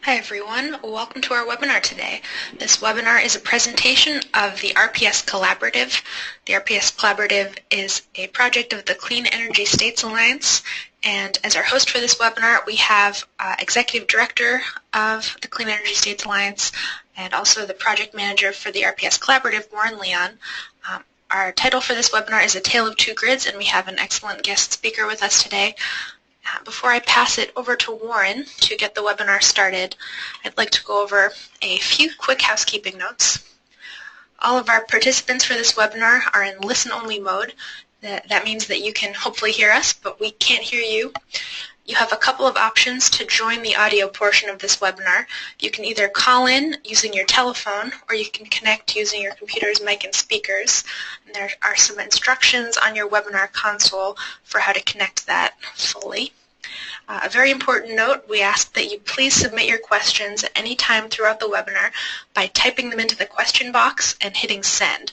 Hi everyone, welcome to our webinar today. This webinar is a presentation of the RPS Collaborative. The RPS Collaborative is a project of the Clean Energy States Alliance, and as our host for this webinar we have Executive Director of the Clean Energy States Alliance and also the Project Manager for the RPS Collaborative, Warren Leon. Our title for this webinar is A Tale of Two Grids, and we have an excellent guest speaker with us today. Before I pass it over to Warren to get the webinar started, I'd like to go over a few quick housekeeping notes. All of our participants for this webinar are in listen-only mode. That means that you can hopefully hear us, but we can't hear you. You have a couple of options to join the audio portion of this webinar. You can either call in using your telephone, or you can connect using your computer's mic and speakers. And there are some instructions on your webinar console for how to connect that fully. A very important note, we ask that you please submit your questions at any time throughout the webinar by typing them into the question box and hitting send.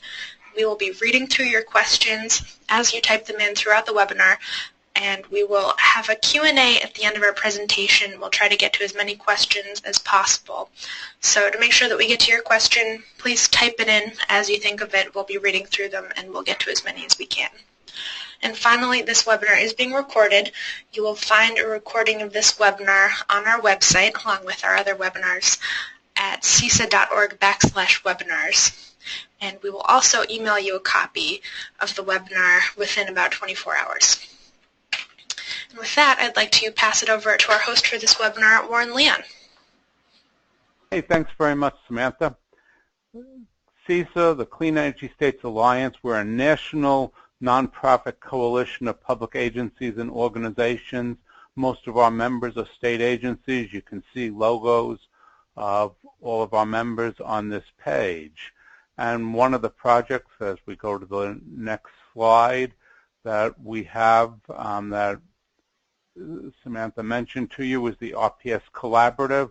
We will be reading through your questions as you type them in throughout the webinar, and we will have a Q&A at the end of our presentation. We'll try to get to as many questions as possible. So to make sure that we get to your question, please type it in as you think of it. We'll be reading through them and we'll get to as many as we can. And finally, this webinar is being recorded. You will find a recording of this webinar on our website along with our other webinars at cisa.org/webinars. And we will also email you a copy of the webinar within about 24 hours. And with that, I'd like to pass it over to our host for this webinar, Warren Leon. Hey, thanks very much, Samantha. CISA, the Clean Energy States Alliance, we're a national nonprofit coalition of public agencies and organizations. Most of our members are state agencies. You can see logos of all of our members on this page. And one of the projects, as we go to the next slide, that we have that Samantha mentioned to you is the RPS Collaborative.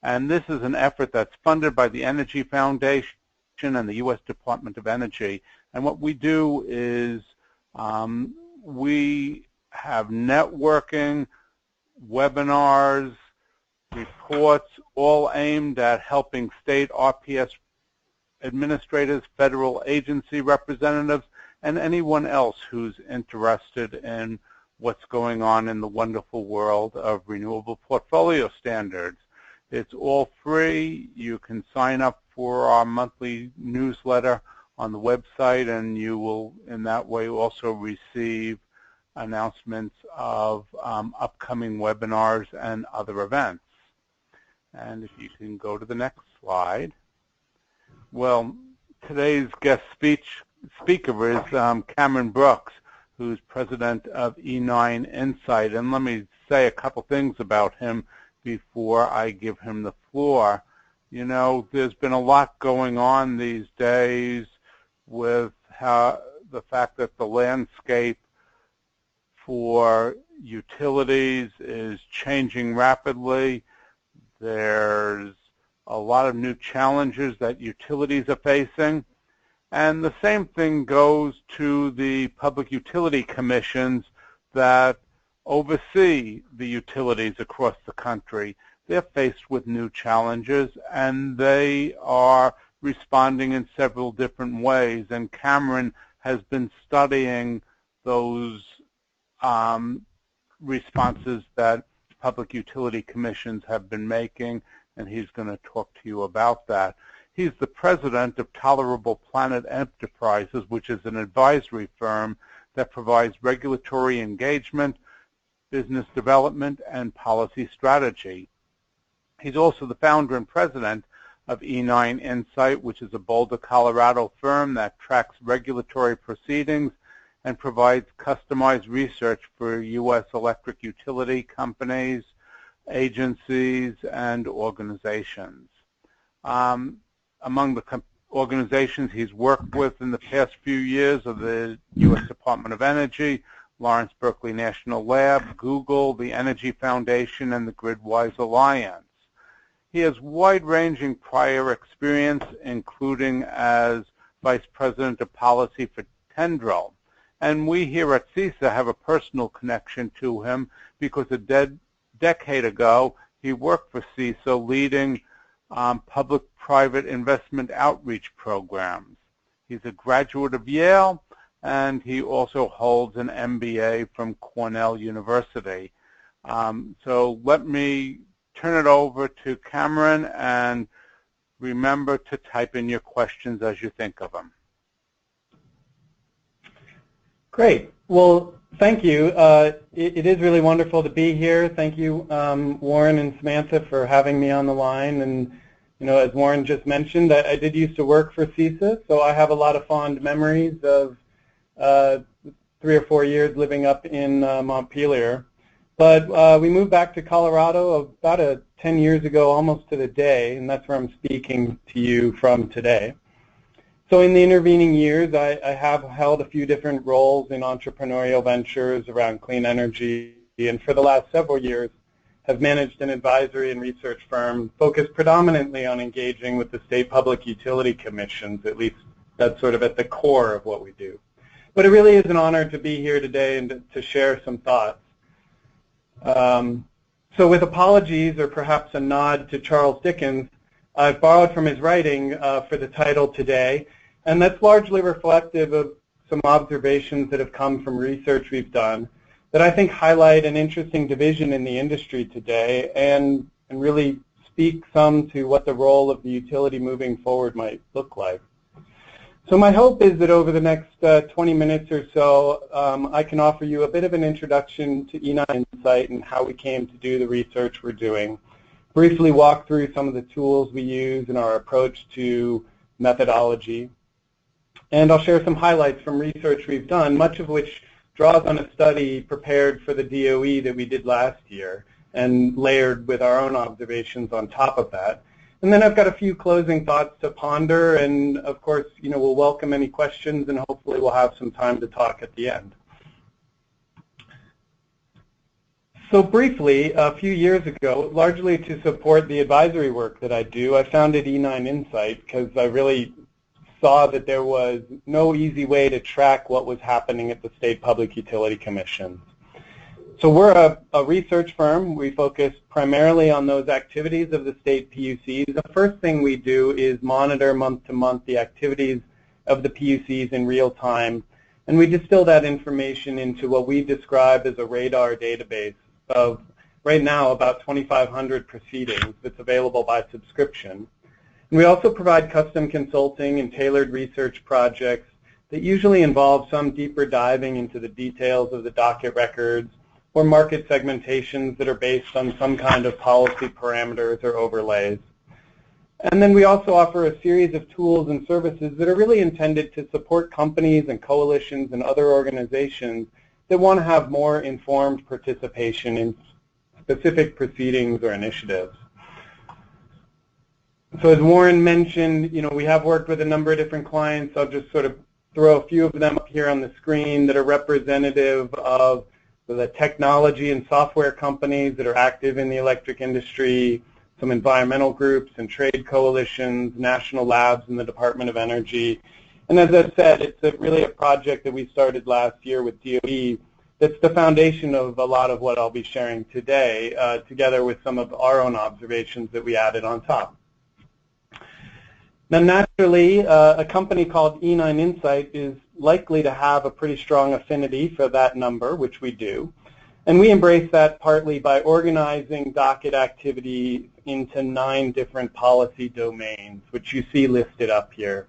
And this is an effort that's funded by the Energy Foundation and the U.S. Department of Energy. And what we do is we have networking, webinars, reports, all aimed at helping state RPS administrators, federal agency representatives, and anyone else who's interested in what's going on in the wonderful world of renewable portfolio standards. It's all free. You can sign up for our monthly newsletter on the website, and you will, in that way, also receive announcements of upcoming webinars and other events. And if you can go to the next slide. Well, today's guest speaker is Cameron Brooks, who's president of Ena Insight. And let me say a couple things about him before I give him the floor. You know, there's been a lot going on these days with the fact that the landscape for utilities is changing rapidly. There's a lot of new challenges that utilities are facing. And the same thing goes to the public utility commissions that oversee the utilities across the country. They're faced with new challenges, and they are responding in several different ways. And Cameron has been studying those responses that public utility commissions have been making, and he's going to talk to you about that. He's the president of Tolerable Planet Enterprises, which is an advisory firm that provides regulatory engagement, business development, and policy strategy. He's also the founder and president of Ena Insight, which is a Boulder, Colorado firm that tracks regulatory proceedings and provides customized research for U.S. electric utility companies, agencies, and organizations. Among the organizations he's worked with in the past few years are the U.S. Department of Energy, Lawrence Berkeley National Lab, Google, the Energy Foundation, and the GridWise Alliance. He has wide-ranging prior experience, including as Vice President of Policy for Tendril. And we here at CISA have a personal connection to him because a decade ago, He worked for CISA leading public-private investment outreach programs. He's a graduate of Yale, and he also holds an MBA from Cornell University. So let me turn it over to Cameron, and remember to type in your questions as you think of them. Great. Well, thank you. It is really wonderful to be here. Thank you, Warren and Samantha, for having me on the line. And, you know, as Warren just mentioned, I did used to work for CISA, so I have a lot of fond memories of 3 or 4 years living up in Montpelier. But we moved back to Colorado about 10 years ago, almost to the day, and that's where I'm speaking to you from today. So in the intervening years, I have held a few different roles in entrepreneurial ventures around clean energy, and for the last several years have managed an advisory and research firm focused predominantly on engaging with the state public utility commissions. At least that's sort of at the core of what we do. But it really is an honor to be here today and to share some thoughts. So with apologies, or perhaps a nod to Charles Dickens, I've borrowed from his writing for the title today, and that's largely reflective of some observations that have come from research we've done that I think highlight an interesting division in the industry today and really speak some to what the role of the utility moving forward might look like. So my hope is that over the next 20 minutes or so, I can offer you a bit of an introduction to Ena Insight and how we came to do the research we're doing, briefly walk through some of the tools we use in our approach to methodology, and I'll share some highlights from research we've done, much of which draws on a study prepared for the DOE that we did last year and layered with our own observations on top of that. And then I've got a few closing thoughts to ponder, and of course, you know, we'll welcome any questions, and hopefully we'll have some time to talk at the end. So briefly, a few years ago, largely to support the advisory work that I do, I founded Ena Insight because I really saw that there was no easy way to track what was happening at the state public utility commissions. So we're a research firm. We focus primarily on those activities of the state PUCs. The first thing we do is monitor month to month the activities of the PUCs in real time, and we distill that information into what we describe as a radar database of, right now, about 2,500 proceedings that's available by subscription. And we also provide custom consulting and tailored research projects that usually involve some deeper diving into the details of the docket records or market segmentations that are based on some kind of policy parameters or overlays. And then we also offer a series of tools and services that are really intended to support companies and coalitions and other organizations that want to have more informed participation in specific proceedings or initiatives. So as Warren mentioned, you know, we have worked with a number of different clients. I'll just sort of throw a few of them up here on the screen that are representative of the technology and software companies that are active in the electric industry, some environmental groups and trade coalitions, national labs in the Department of Energy. And as I said, it's really a project that we started last year with DOE that's the foundation of a lot of what I'll be sharing today, together with some of our own observations that we added on top. Now, naturally, a company called Ena Insight is likely to have a pretty strong affinity for that number, which we do. And we embrace that partly by organizing docket activity into 9 different policy domains, which you see listed up here.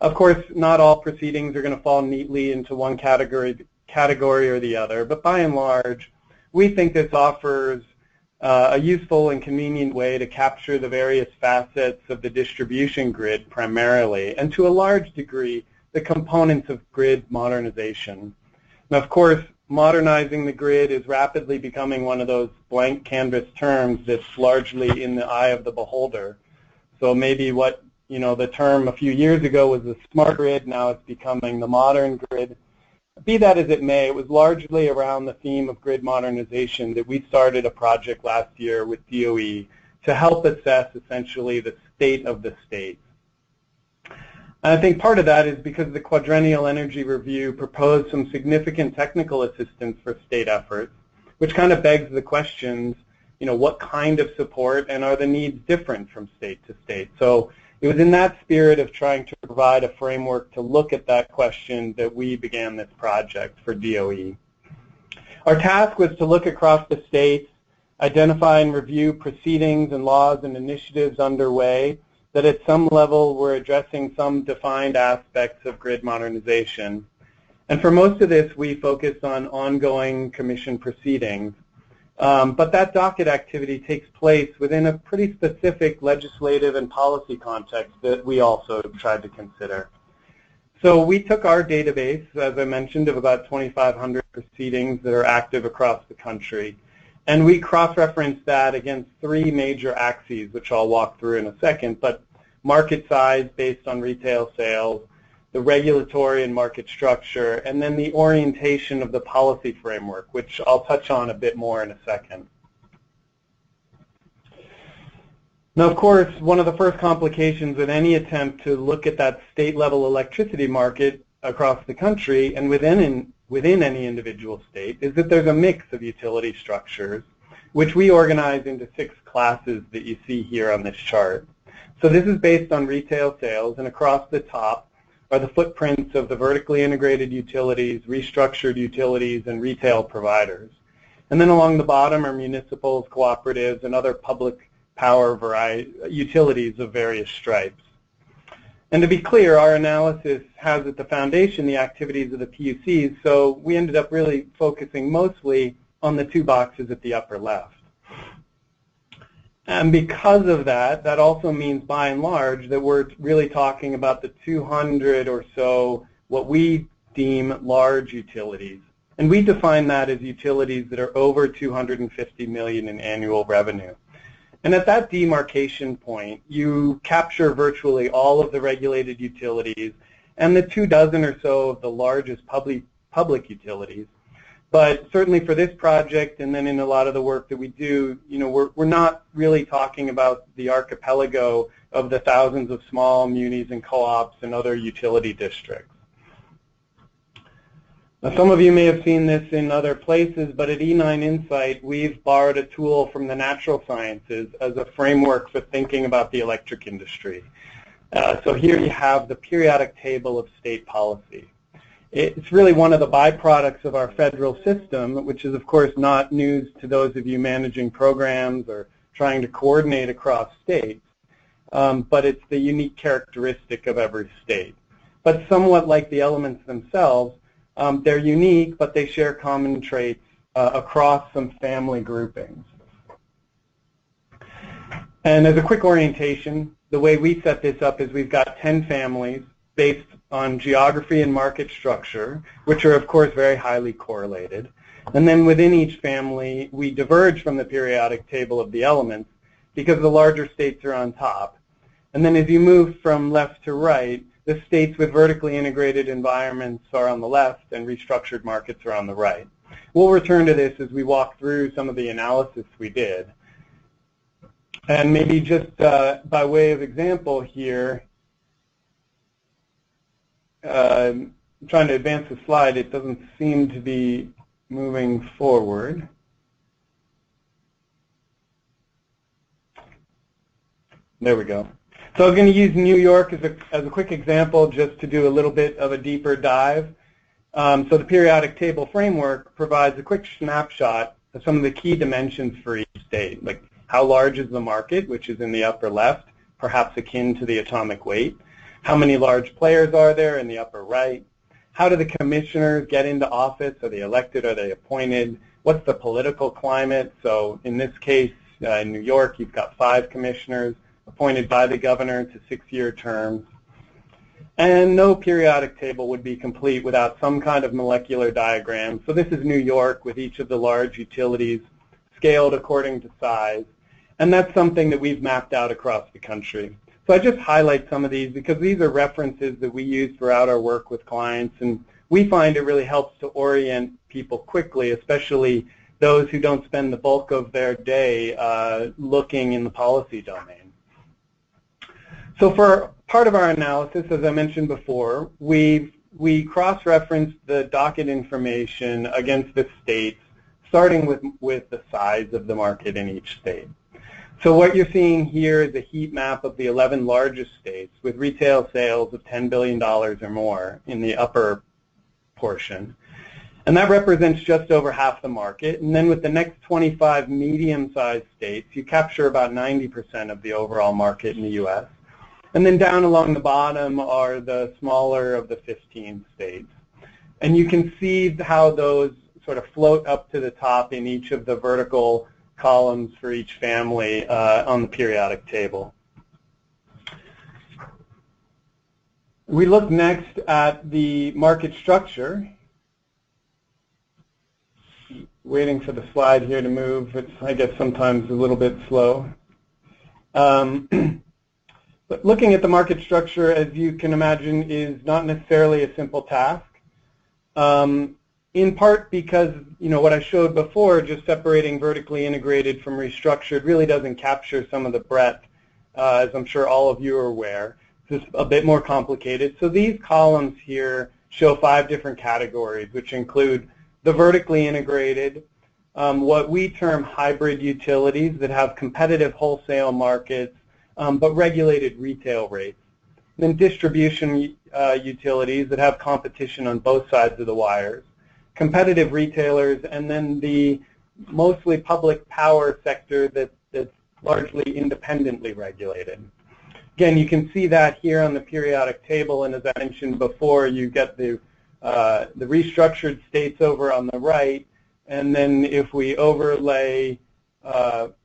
Of course, not all proceedings are going to fall neatly into one category or the other, but by and large, we think this offers a useful and convenient way to capture the various facets of the distribution grid primarily, and to a large degree, the components of grid modernization. Now, of course, modernizing the grid is rapidly becoming one of those blank canvas terms that's largely in the eye of the beholder. So maybe what, you know, the term a few years ago was the smart grid, now it's becoming the modern grid. Be that as it may, it was largely around the theme of grid modernization that we started a project last year with DOE to help assess essentially the state of the state. And I think part of that is because the Quadrennial Energy Review proposed some significant technical assistance for state efforts, which kind of begs the questions, what kind of support, and are the needs different from state to state? So it was in that spirit of trying to provide a framework to look at that question that we began this project for DOE. Our task was to look across the states, identify and review proceedings and laws and initiatives underway that at some level were addressing some defined aspects of grid modernization. And for most of this, we focused on ongoing commission proceedings. But that docket activity takes place within a pretty specific legislative and policy context that we also tried to consider. So we took our database, as I mentioned, of about 2,500 proceedings that are active across the country, and we cross-referenced that against three major axes, which I'll walk through in a second, but market size based on retail sales, the regulatory and market structure, and then the orientation of the policy framework, which I'll touch on a bit more in a second. Now, of course, one of the first complications with any attempt to look at that state-level electricity market across the country and within any individual state is that there's a mix of utility structures, which we organize into 6 classes that you see here on this chart. So this is based on retail sales, and across the top are the footprints of the vertically integrated utilities, restructured utilities, and retail providers. And then along the bottom are municipals, cooperatives, and other public power utilities of various stripes. And to be clear, our analysis has at the foundation the activities of the PUCs, so we ended up really focusing mostly on the 2 boxes at the upper left. And because of that, that also means by and large that we're really talking about the 200 or so what we deem large utilities. And we define that as utilities that are over $250 million in annual revenue. And at that demarcation point, you capture virtually all of the regulated utilities and the 24 or so of the largest public utilities. But certainly for this project, and then in a lot of the work that we do, we're not really talking about the archipelago of the thousands of small munis and co-ops and other utility districts. Now, some of you may have seen this in other places, but at Ena Insight, we've borrowed a tool from the natural sciences as a framework for thinking about the electric industry. So here you have the periodic table of state policy. It's really one of the byproducts of our federal system, which is, of course, not news to those of you managing programs or trying to coordinate across states, but it's the unique characteristic of every state. But somewhat like the elements themselves, they're unique, but they share common traits across some family groupings. And as a quick orientation, the way we set this up is we've got 10 families based on geography and market structure, which are, of course, very highly correlated. And then within each family, we diverge from the periodic table of the elements because the larger states are on top. And then as you move from left to right, the states with vertically integrated environments are on the left and restructured markets are on the right. We'll return to this as we walk through some of the analysis we did. And maybe just by way of example here, I'm trying to advance the slide. It doesn't seem to be moving forward. There we go. So I was going to use New York as a quick example just to do a little bit of a deeper dive. So the periodic table framework provides a quick snapshot of some of the key dimensions for each state, like how large is the market, which is in the upper left, perhaps akin to the atomic weight. How many large players are there in the upper right? How do the commissioners get into office? Are they elected? Are they appointed? What's the political climate? So in this case, in New York, you've got 5 commissioners appointed by the governor to 6-year terms. And no periodic table would be complete without some kind of molecular diagram. So this is New York with each of the large utilities scaled according to size. And that's something that we've mapped out across the country. So I just highlight some of these because these are references that we use throughout our work with clients, and we find it really helps to orient people quickly, especially those who don't spend the bulk of their day looking in the policy domain. So for part of our analysis, as I mentioned before, we cross-referenced the docket information against the states starting with the size of the market in each state. So what you're seeing here is a heat map of the 11 largest states with retail sales of $10 billion or more in the upper portion. And that represents just over half the market. And then with the next 25 medium-sized states, you capture about 90% of the overall market in the U.S. And then down along the bottom are the smaller of the 15 states. And you can see how those sort of float up to the top in each of the vertical columns for each family on the periodic table. We look next at the market structure. Waiting for the slide here to move. It's, I guess, sometimes a little bit slow. But looking at the market structure, as you can imagine, is not necessarily a simple task. In part because, what I showed before, just separating vertically integrated from restructured really doesn't capture some of the breadth, as I'm sure all of you are aware. It's just a bit more complicated. So these columns here show 5 different categories, which include the vertically integrated, what we term hybrid utilities that have competitive wholesale markets, but regulated retail rates. Then distribution utilities that have competition on both sides of the wires, competitive retailers, and then the mostly public power sector that's largely independently regulated. Again, you can see that here on the periodic table, and as I mentioned before, you get the restructured states over on the right, and then if we overlay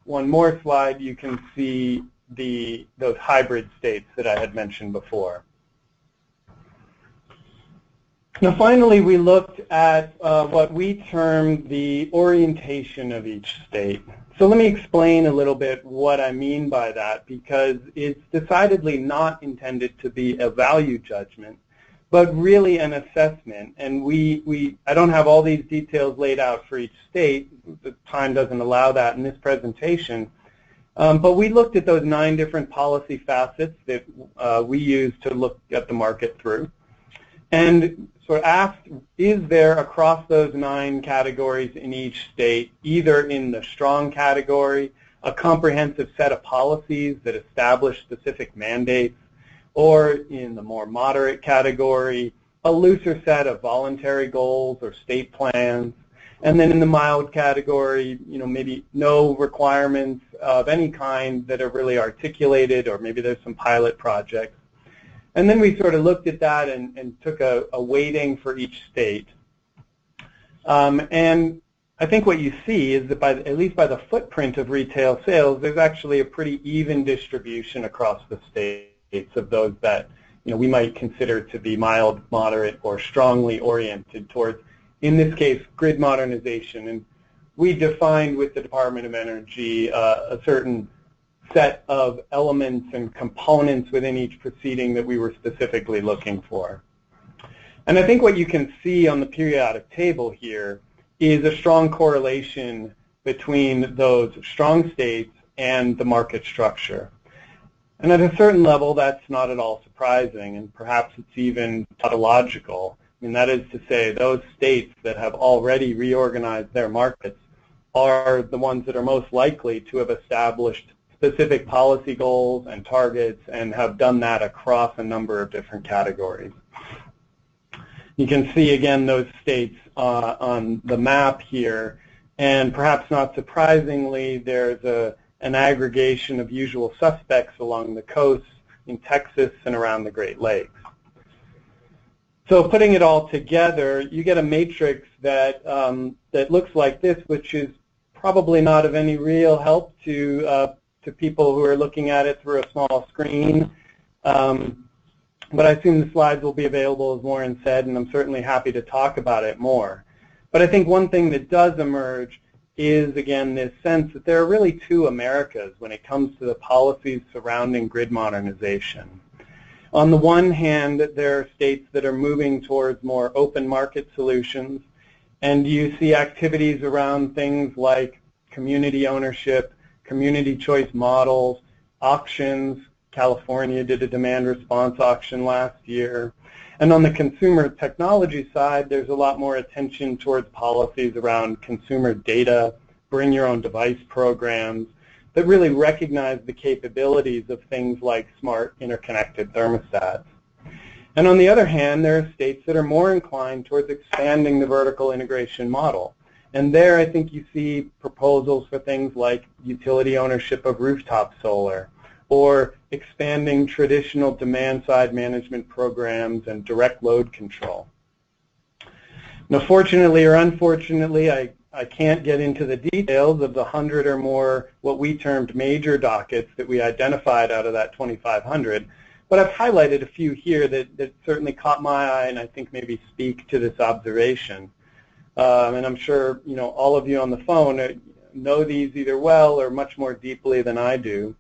one more slide, you can see those hybrid states that I had mentioned before. Now finally, we looked at what we term the orientation of each state. So let me explain a little bit what I mean by that, because it's decidedly not intended to be a value judgment, but really an assessment. And I don't have all these details laid out for each state. The time doesn't allow that in this presentation. But we looked at those 9 different policy facets that we use to look at the market through, and sort of asked, is there across those 9 categories in each state, either in the strong category, a comprehensive set of policies that establish specific mandates, or in the more moderate category, a looser set of voluntary goals or state plans, and then in the mild category, maybe no requirements of any kind that are really articulated, or maybe there's some pilot projects. And then we sort of looked at that and took a weighting for each state. And I think what you see is that at least by the footprint of retail sales, there's actually a pretty even distribution across the states of those that we might consider to be mild, moderate, or strongly oriented towards, in this case, grid modernization. And we defined with the Department of Energy a certain set of elements and components within each proceeding that we were specifically looking for. And I think what you can see on the periodic table here is a strong correlation between those strong states and the market structure. And at a certain level, that's not at all surprising, and perhaps it's even tautological. I mean, that is to say, those states that have already reorganized their markets are the ones that are most likely to have established specific policy goals and targets and have done that across a number of different categories. You can see, again, those states on the map here, and perhaps not surprisingly, there's an aggregation of usual suspects along the coast in Texas and around the Great Lakes. So putting it all together, you get a matrix that looks like this, which is probably not of any real help to people who are looking at it through a small screen. But I assume the slides will be available, as Lauren said, and I'm certainly happy to talk about it more. But I think one thing that does emerge is, again, this sense that there are really 2 Americas when it comes to the policies surrounding grid modernization. On the one hand, there are states that are moving towards more open market solutions, and you see activities around things like community ownership, community choice models, auctions. California did a demand response auction last year. And on the consumer technology side, there's a lot more attention towards policies around consumer data, bring your own device programs that really recognize the capabilities of things like smart interconnected thermostats. And on the other hand, there are states that are more inclined towards expanding the vertical integration model. And there I think you see proposals for things like utility ownership of rooftop solar, or expanding traditional demand-side management programs and direct load control. Now, fortunately or unfortunately, I can't get into the details of the 100 or more what we termed major dockets that we identified out of that 2,500, but I've highlighted a few here that certainly caught my eye and I think maybe speak to this observation. And I'm sure all of you on the phone know these either well or much more deeply than I do.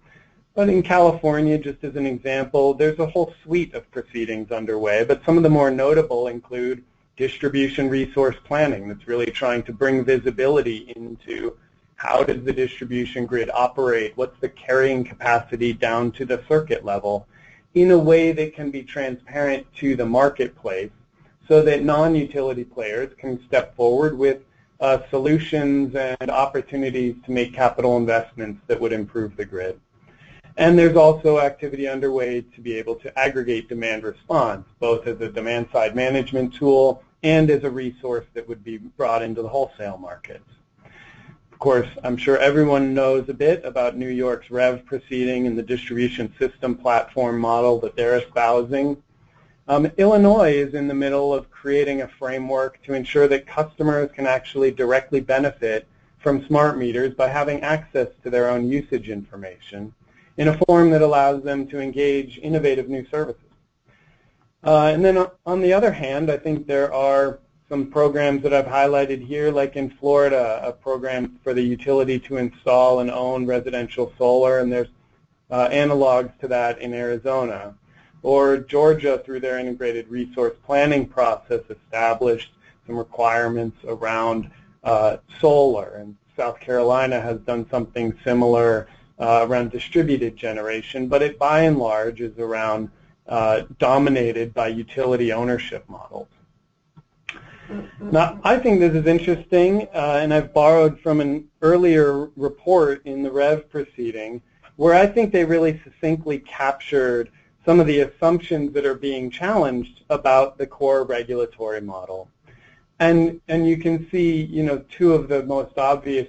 But in California, just as an example, there's a whole suite of proceedings underway, but some of the more notable include distribution resource planning that's really trying to bring visibility into how does the distribution grid operate, what's the carrying capacity down to the circuit level, in a way that can be transparent to the marketplace so that non-utility players can step forward with solutions and opportunities to make capital investments that would improve the grid. And there's also activity underway to be able to aggregate demand response, both as a demand-side management tool and as a resource that would be brought into the wholesale markets. Of course, I'm sure everyone knows a bit about New York's REV proceeding and the distribution system platform model that they're espousing. Illinois is in the middle of creating a framework to ensure that customers can actually directly benefit from smart meters by having access to their own usage information in a form that allows them to engage innovative new services. And then on the other hand, I think there are some programs that I've highlighted here, like in Florida, a program for the utility to install and own residential solar, and there's analogs to that in Arizona. Or Georgia, through their integrated resource planning process, established some requirements around solar, and South Carolina has done something similar around distributed generation, but it by and large is around dominated by utility ownership models. Now, I think this is interesting, and I've borrowed from an earlier report in the REV proceeding, where I think they really succinctly captured some of the assumptions that are being challenged about the core regulatory model. And you can see, two of the most obvious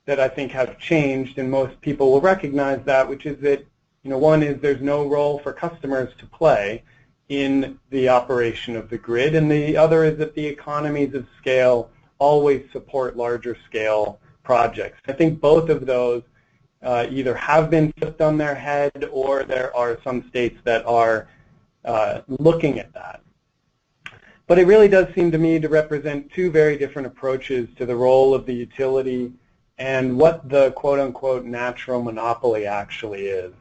that I think have changed, and most people will recognize that, which is that, one is there's no role for customers to play in the operation of the grid, and the other is that the economies of scale always support larger scale projects. I think both of those either have been flipped on their head, or there are some states that are looking at that. But it really does seem to me to represent two very different approaches to the role of the utility and what the quote-unquote natural monopoly actually is.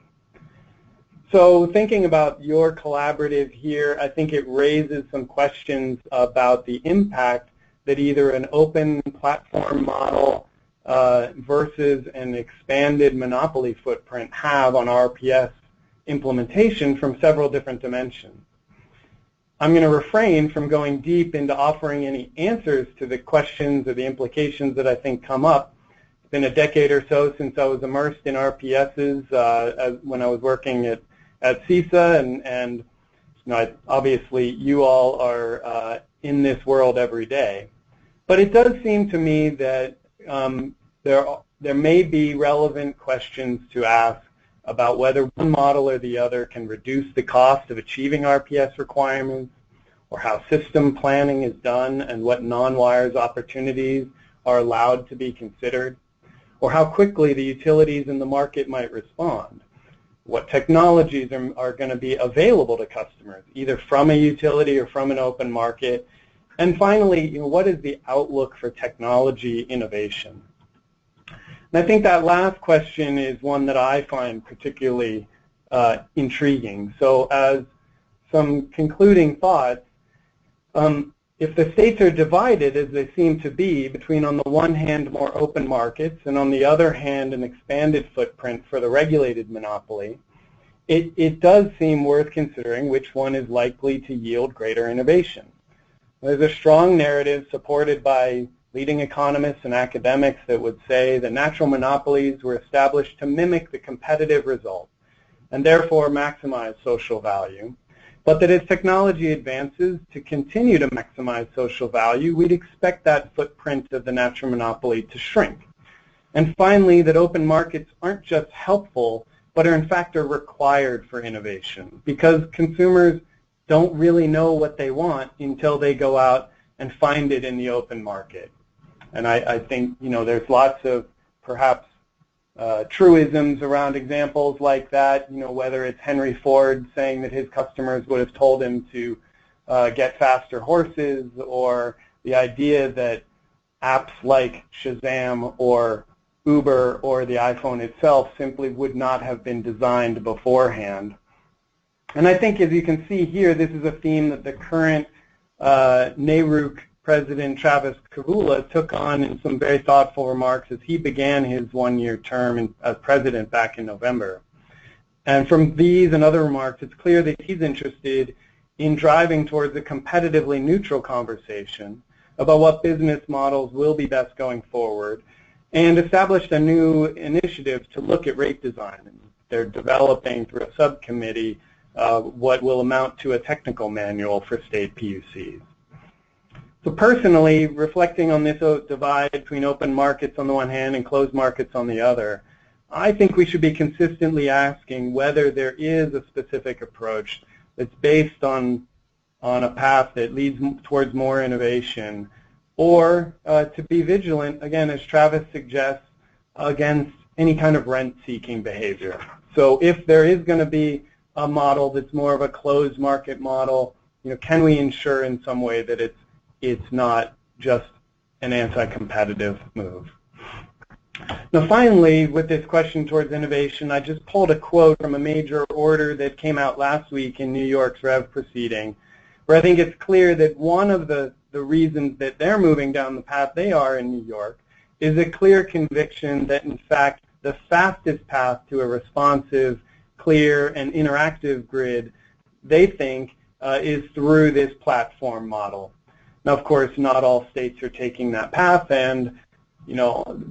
So thinking about your collaborative here, I think it raises some questions about the impact that either an open platform model versus an expanded monopoly footprint have on RPS implementation from several different dimensions. I'm going to refrain from going deep into offering any answers to the questions or the implications that I think come up. It's been a decade or so since I was immersed in RPSs when I was working at CISA, and obviously you all are in this world every day. But it does seem to me that there may be relevant questions to ask about whether one model or the other can reduce the cost of achieving RPS requirements, or how system planning is done and what non-wires opportunities are allowed to be considered, or how quickly the utilities in the market might respond, what technologies are going to be available to customers, either from a utility or from an open market, and finally, what is the outlook for technology innovation? And I think that last question is one that I find particularly intriguing. So as some concluding thoughts, if the states are divided, as they seem to be, between on the one hand more open markets and on the other hand an expanded footprint for the regulated monopoly, it does seem worth considering which one is likely to yield greater innovation. There's a strong narrative supported by leading economists and academics that would say that natural monopolies were established to mimic the competitive result and therefore maximize social value, but that as technology advances to continue to maximize social value, we'd expect that footprint of the natural monopoly to shrink. And finally, that open markets aren't just helpful, but are in fact are required for innovation, because consumers don't really know what they want until they go out and find it in the open market. And I think, there's lots of perhaps truisms around examples like that, whether it's Henry Ford saying that his customers would have told him to get faster horses, or the idea that apps like Shazam or Uber or the iPhone itself simply would not have been designed beforehand. And I think, as you can see here, this is a theme that the current NARUC President Travis Kavula took on in some very thoughtful remarks as he began his one-year term as president back in November. And from these and other remarks, it's clear that he's interested in driving towards a competitively neutral conversation about what business models will be best going forward, and established a new initiative to look at rate design. They're developing through a subcommittee what will amount to a technical manual for state PUCs. So personally, reflecting on this divide between open markets on the one hand and closed markets on the other, I think we should be consistently asking whether there is a specific approach that's based on a path that leads towards more innovation, or to be vigilant, again, as Travis suggests, against any kind of rent-seeking behavior. So if there is going to be a model that's more of a closed market model, can we ensure in some way that it's not just an anti-competitive move? Now finally, with this question towards innovation, I just pulled a quote from a major order that came out last week in New York's REV proceeding, where I think it's clear that one of the reasons that they're moving down the path they are in New York is a clear conviction that, in fact, the fastest path to a responsive, clear, and interactive grid, they think, is through this platform model. Now, of course, not all states are taking that path, and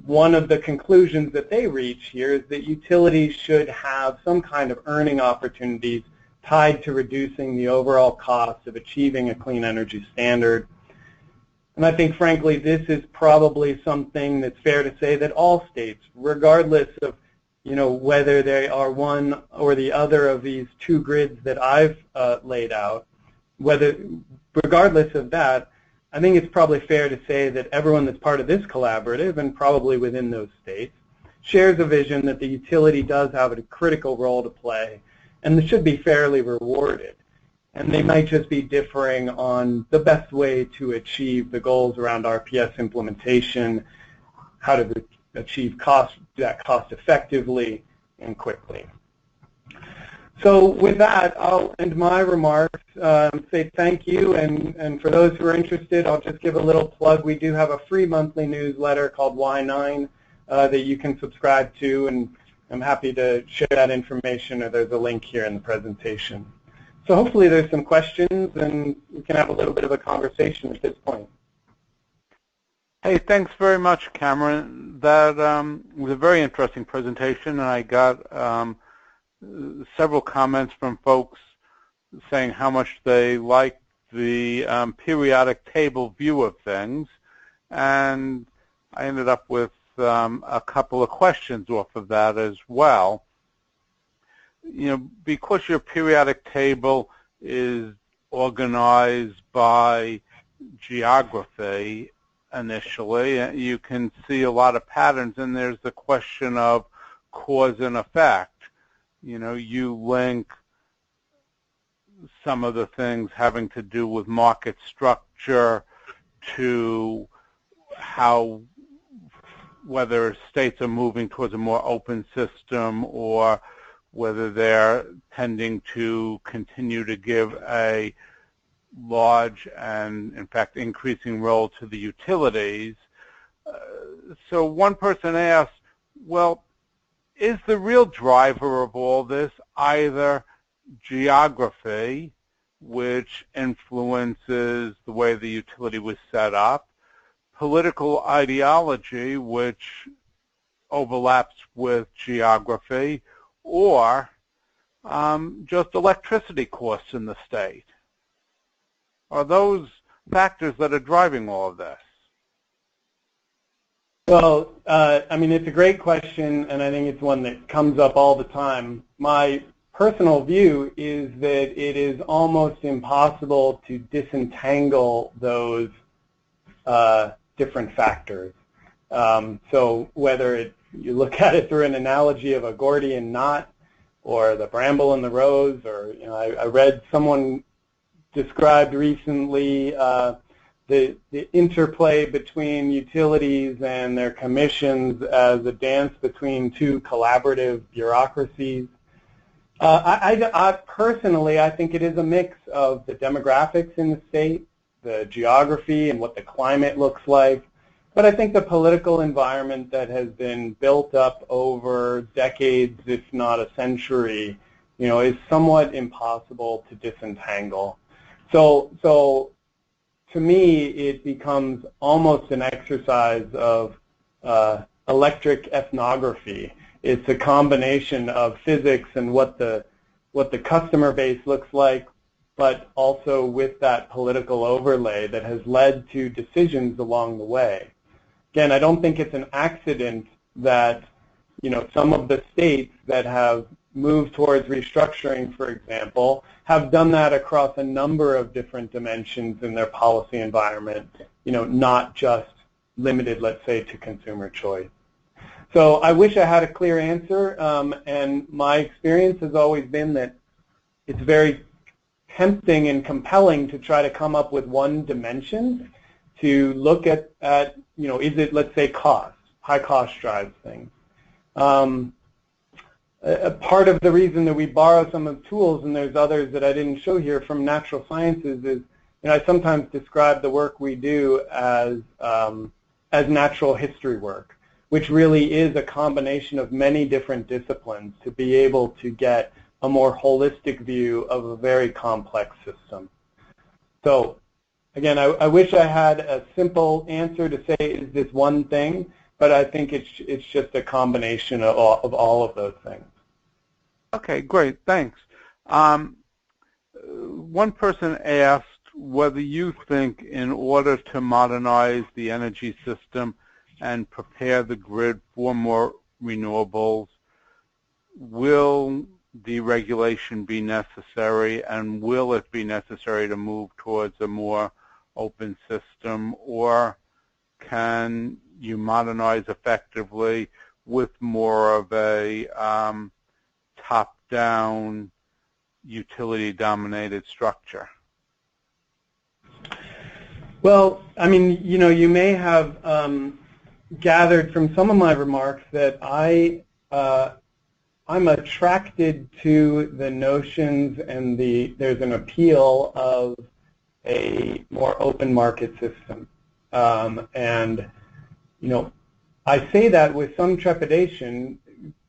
one of the conclusions that they reach here is that utilities should have some kind of earning opportunities tied to reducing the overall cost of achieving a clean energy standard. And I think, frankly, this is probably something that's fair to say that all states, regardless of whether they are one or the other of these two grids that I've laid out, regardless of that, I think it's probably fair to say that everyone that's part of this collaborative, and probably within those states, shares a vision that the utility does have a critical role to play and should be fairly rewarded. And they might just be differing on the best way to achieve the goals around RPS implementation, how to achieve that cost effectively and quickly. So with that, I'll end my remarks, say thank you, and for those who are interested, I'll just give a little plug. We do have a free monthly newsletter called Y9 that you can subscribe to, and I'm happy to share that information, or there's a link here in the presentation. So hopefully there's some questions, and we can have a little bit of a conversation at this point. Hey, thanks very much, Cameron. That was a very interesting presentation, and I got several comments from folks saying how much they liked the periodic table view of things, and I ended up with a couple of questions off of that as well. Because your periodic table is organized by geography initially, you can see a lot of patterns, and there's the question of cause and effect. You link some of the things having to do with market structure to whether states are moving towards a more open system, or whether they're tending to continue to give a large and, in fact, increasing role to the utilities. So one person asked, well, is the real driver of all this either geography, which influences the way the utility was set up, political ideology, which overlaps with geography, or just electricity costs in the state? Are those factors that are driving all of this? Well, I mean, it's a great question, and I think it's one that comes up all the time. My personal view is that it is almost impossible to disentangle those different factors. So whether you look at it through an analogy of a Gordian knot or the bramble and the rose, or I read someone described recently the interplay between utilities and their commissions as a dance between two collaborative bureaucracies. I personally, I think it is a mix of the demographics in the state, the geography, and what the climate looks like. But I think the political environment that has been built up over decades, if not a century, is somewhat impossible to disentangle. So to me, it becomes almost an exercise of electric ethnography. It's a combination of physics and what the customer base looks like, but also with that political overlay that has led to decisions along the way. Again, I don't think it's an accident that some of the states that have moved towards restructuring, for example, have done that across a number of different dimensions in their policy environment, not just limited, let's say, to consumer choice. So I wish I had a clear answer, and my experience has always been that it's very tempting and compelling to try to come up with one dimension to look at is it, let's say, cost? High cost drives things. A part of the reason that we borrow some of the tools, and there's others that I didn't show here, from natural sciences is, I sometimes describe the work we do as natural history work, which really is a combination of many different disciplines to be able to get a more holistic view of a very complex system. So again, I wish I had a simple answer to say, is this one thing? But I think it's just a combination of all of those things. Okay, great, thanks. One person asked whether you think in order to modernize the energy system and prepare the grid for more renewables, will deregulation be necessary, and will it be necessary to move towards a more open system, or can you modernize effectively with more of a top-down, utility-dominated structure? Well, I mean, you may have gathered from some of my remarks that I'm attracted to the notions and there's an appeal of a more open market system. And I say that with some trepidation,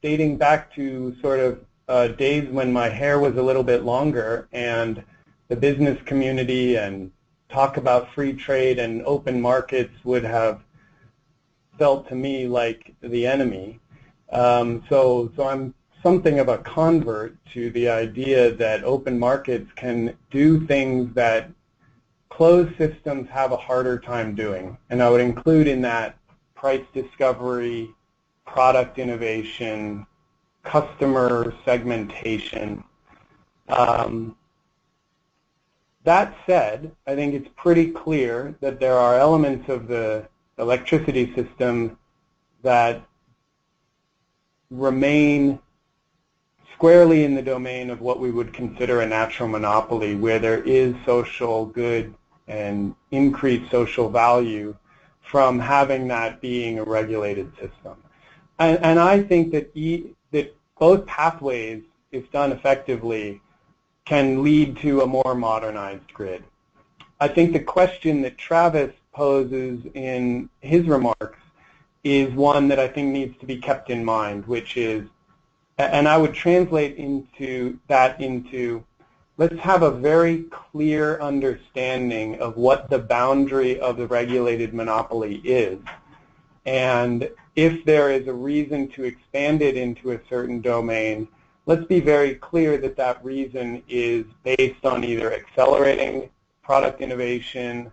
dating back to sort of days when my hair was a little bit longer and the business community and talk about free trade and open markets would have felt to me like the enemy. So I'm something of a convert to the idea that open markets can do things that closed systems have a harder time doing. And I would include in that price discovery, product innovation, customer segmentation. That said, I think it's pretty clear that there are elements of the electricity system that remain squarely in the domain of what we would consider a natural monopoly, where there is social good and increased social value from having that being a regulated system. And I think that that both pathways, if done effectively, can lead to a more modernized grid. I think the question that Travis poses in his remarks is one that I think needs to be kept in mind, which is, And I would translate into let's have a very clear understanding of what the boundary of the regulated monopoly is. And if there is a reason to expand it into a certain domain, let's be very clear that that reason is based on either accelerating product innovation,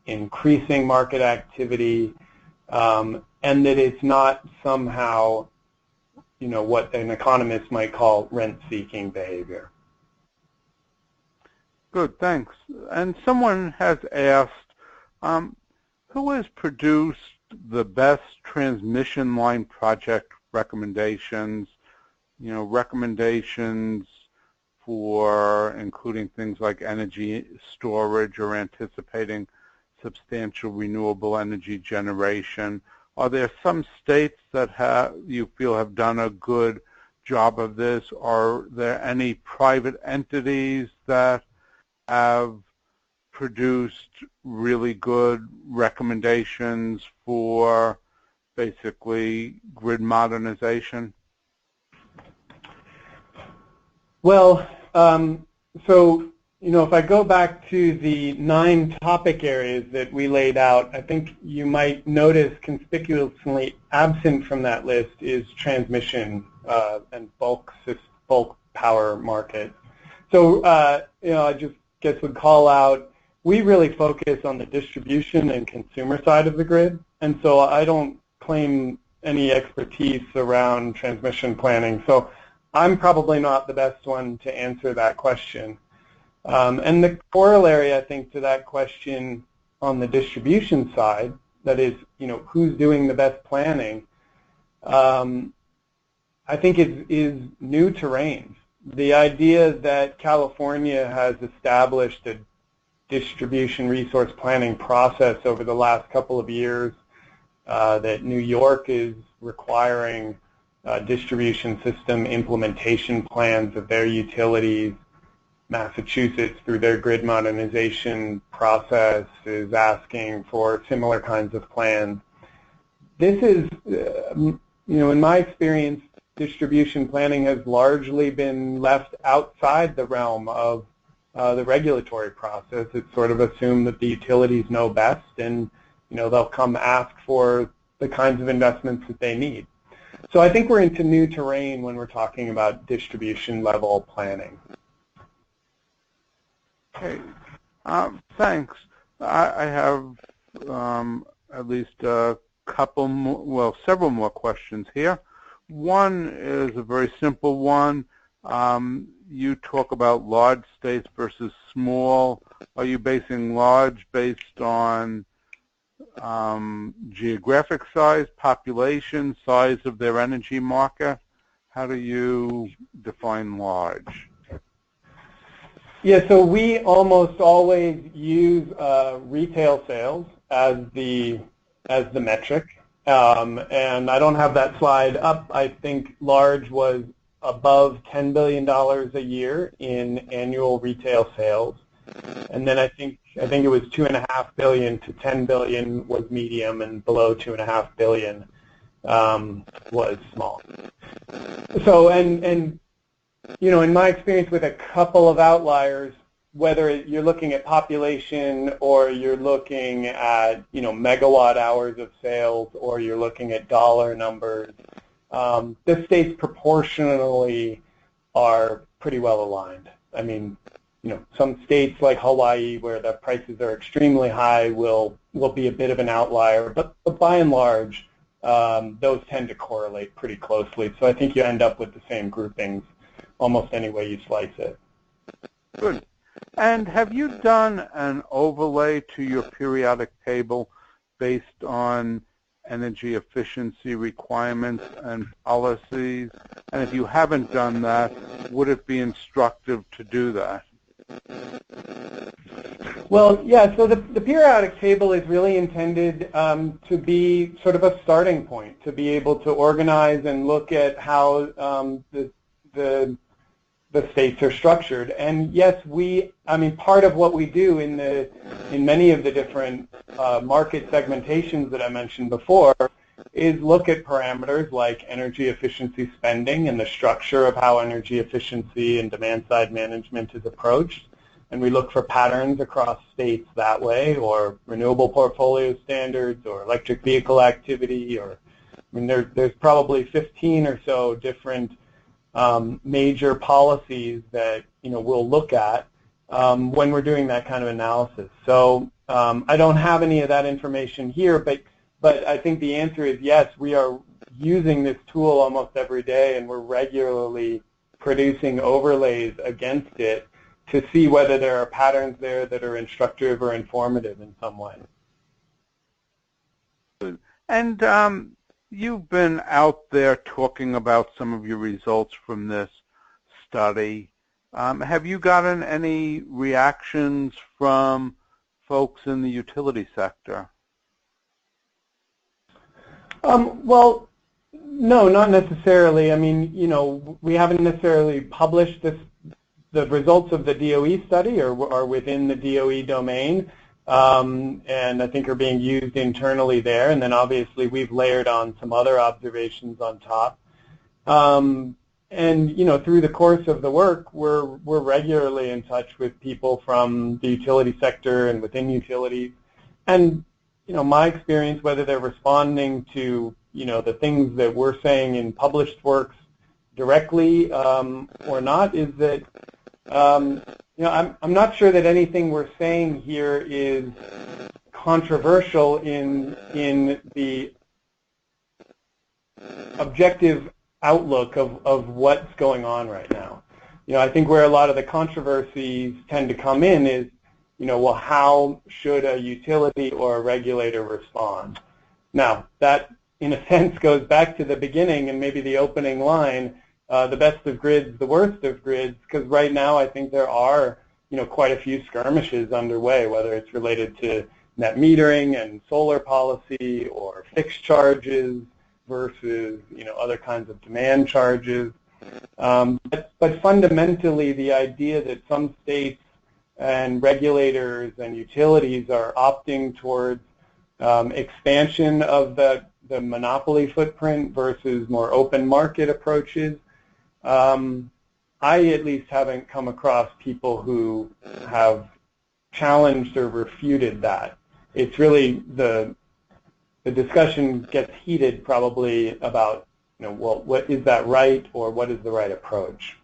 increasing market activity, and that it's not somehow, what an economist might call rent-seeking behavior. Good, thanks. And someone has asked, who has produced the best transmission line project recommendations, recommendations for including things like energy storage or anticipating substantial renewable energy generation? Are there some states that you feel have done a good job of this? Are there any private entities that have produced really good recommendations for basically grid modernization? Well, so, if I go back to the 9 topic areas that we laid out, I think you might notice conspicuously absent from that list is transmission and bulk power market. So, I just guess would call out, we really focus on the distribution and consumer side of the grid, and so I don't claim any expertise around transmission planning. So I'm probably not the best one to answer that question. And the corollary, I think, to that question on the distribution side, that is, who's doing the best planning, I think is new terrain. The idea that California has established a distribution resource planning process over the last couple of years, that New York is requiring distribution system implementation plans of their utilities, Massachusetts, through their grid modernization process, is asking for similar kinds of plans. This is, in my experience, distribution planning has largely been left outside the realm of the regulatory process. It's sort of assumed that the utilities know best, and they'll come ask for the kinds of investments that they need. So I think we're into new terrain when we're talking about distribution level planning. Okay, thanks. I have at least a couple more, well, several more questions here. One is a very simple one. You talk about large states versus small. Are you basing large based on geographic size, population, size of their energy market? How do you define large? Yeah, so we almost always use retail sales as the metric. And I don't have that slide up. I think large was above $10 billion a year in annual retail sales. And then I think it was $2.5 billion to $10 billion was medium, and below $2.5 billion was small. So, and in my experience with a couple of outliers, whether you're looking at population or you're looking at, megawatt hours of sales, or you're looking at dollar numbers, the states proportionally are pretty well aligned. I mean, some states like Hawaii, where the prices are extremely high, will be a bit of an outlier, but by and large, those tend to correlate pretty closely. So I think you end up with the same groupings almost any way you slice it. Good. And have you done an overlay to your periodic table based on energy efficiency requirements and policies? And if you haven't done that, would it be instructive to do that? Well, yeah, so the periodic table is really intended to be sort of a starting point, to be able to organize and look at how the states are structured. And yes, part of what we do in many of the different market segmentations that I mentioned before is look at parameters like energy efficiency spending and the structure of how energy efficiency and demand-side management is approached. And we look for patterns across states that way, or renewable portfolio standards, or electric vehicle activity, or I mean, there's probably 15 or so different major policies that we'll look at when we're doing that kind of analysis. So I don't have any of that information here, but I think the answer is yes. We are using this tool almost every day, and we're regularly producing overlays against it to see whether there are patterns there that are instructive or informative in some way. And you've been out there talking about some of your results from this study. Have you gotten any reactions from folks in the utility sector? Well, no, not necessarily. I mean, we haven't necessarily published the results of the DOE study are within the DOE domain, and I think are being used internally there. And then obviously we've layered on some other observations on top. And through the course of the work, we're regularly in touch with people from the utility sector and within utilities. And my experience, whether they're responding to the things that we're saying in published works directly or not, is that I'm not sure that anything we're saying here is controversial in the objective outlook of what's going on right now. I think where a lot of the controversies tend to come in is, well, how should a utility or a regulator respond? Now, that in a sense goes back to the beginning and maybe the opening line, the best of grids, the worst of grids, because right now I think there are, quite a few skirmishes underway, whether it's related to net metering and solar policy or fixed charges versus, other kinds of demand charges. But fundamentally, the idea that some states and regulators and utilities are opting towards expansion of the monopoly footprint versus more open market approaches, I at least haven't come across people who have challenged or refuted that. It's really the discussion gets heated probably about, well, what is that right, or what is the right approach?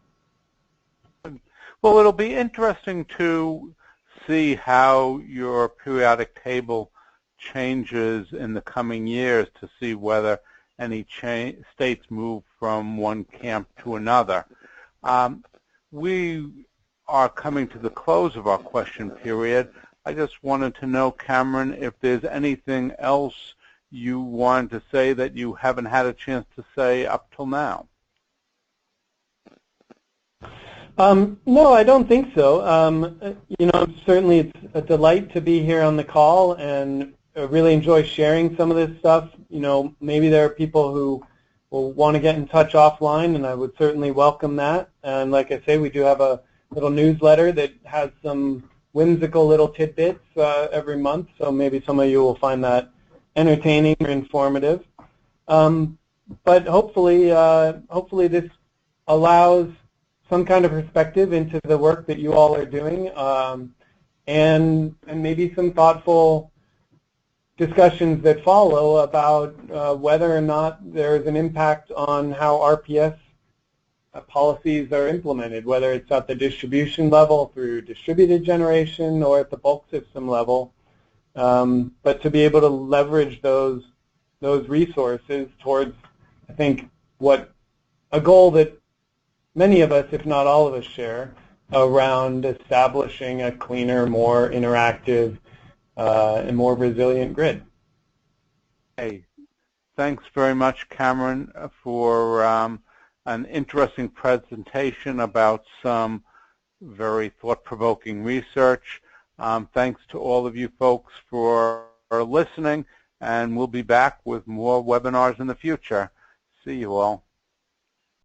Well, it'll be interesting to see how your periodic table changes in the coming years to see whether any states move from one camp to another. We are coming to the close of our question period. I just wanted to know, Cameron, if there's anything else you wanted to say that you haven't had a chance to say up till now. No, I don't think so. Certainly it's a delight to be here on the call, and I really enjoy sharing some of this stuff. Maybe there are people who will want to get in touch offline, and I would certainly welcome that. And like I say, we do have a little newsletter that has some whimsical little tidbits every month, so maybe some of you will find that entertaining or informative. But hopefully this allows some kind of perspective into the work that you all are doing, and maybe some thoughtful discussions that follow about whether or not there is an impact on how RPS policies are implemented, whether it's at the distribution level through distributed generation or at the bulk system level. But to be able to leverage those resources towards, I think, what a goal that many of us, if not all of us, share around establishing a cleaner, more interactive, and more resilient grid. Hey, thanks very much, Cameron, for an interesting presentation about some very thought-provoking research. Thanks to all of you folks for listening, and we'll be back with more webinars in the future. See you all.